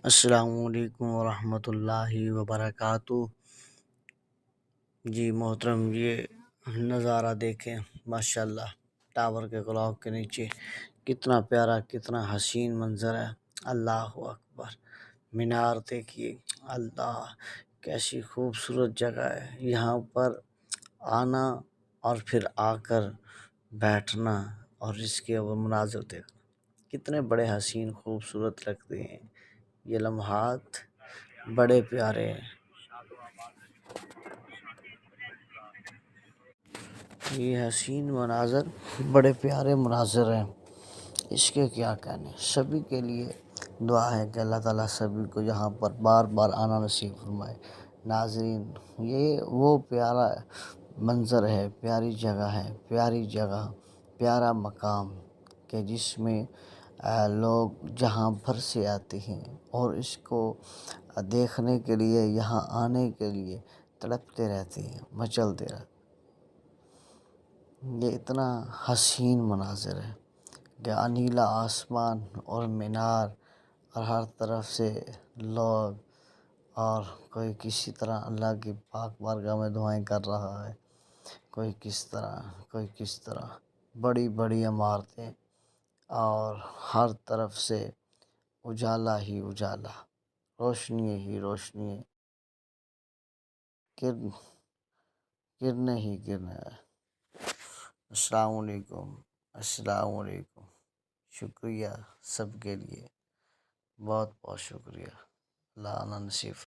السلام علیکم ورحمۃ اللہ وبرکاتہ۔ جی محترم، یہ نظارہ دیکھیں، ماشاءاللہ ٹاور کے کلاک کے نیچے کتنا پیارا، کتنا حسین منظر ہے۔ اللہ اکبر۔ مینار دیکھیے، اللہ کیسی خوبصورت جگہ ہے۔ یہاں پر آنا اور پھر آ کر بیٹھنا اور اس کے مناظر دیکھنا کتنے بڑے حسین خوبصورت لگتے ہیں۔ یہ لمحات بڑے پیارے ہیں۔ یہ حسین مناظر بڑے پیارے مناظر ہیں، اس کے کیا کہنے۔ سبھی کے لیے دعا ہے کہ اللہ تعالیٰ سبھی کو یہاں پر بار بار آنا نصیب فرمائے۔ ناظرین، یہ وہ پیارا منظر ہے، پیاری جگہ ہے، پیارا مقام کہ جس میں لوگ جہاں بھر سے آتے ہیں اور اس کو دیکھنے کے لیے، یہاں آنے کے لیے تڑپتے رہتے ہیں، مچلتے رہتے ہیں۔ یہ اتنا حسین مناظر ہے کہ نیلا آسمان اور مینار اور ہر طرف سے لوگ، اور کوئی کسی طرح اللہ کی پاک بارگاہ میں دعائیں کر رہا ہے، کوئی کس طرح بڑی بڑی عمارتیں اور ہر طرف سے اجالا ہی اجالا، روشنی ہی روشنی، گرنے ہی گرنے ہے۔ السلام علیکم، شکریہ سب کے لیے، بہت بہت شکریہ۔ اللہ نصیب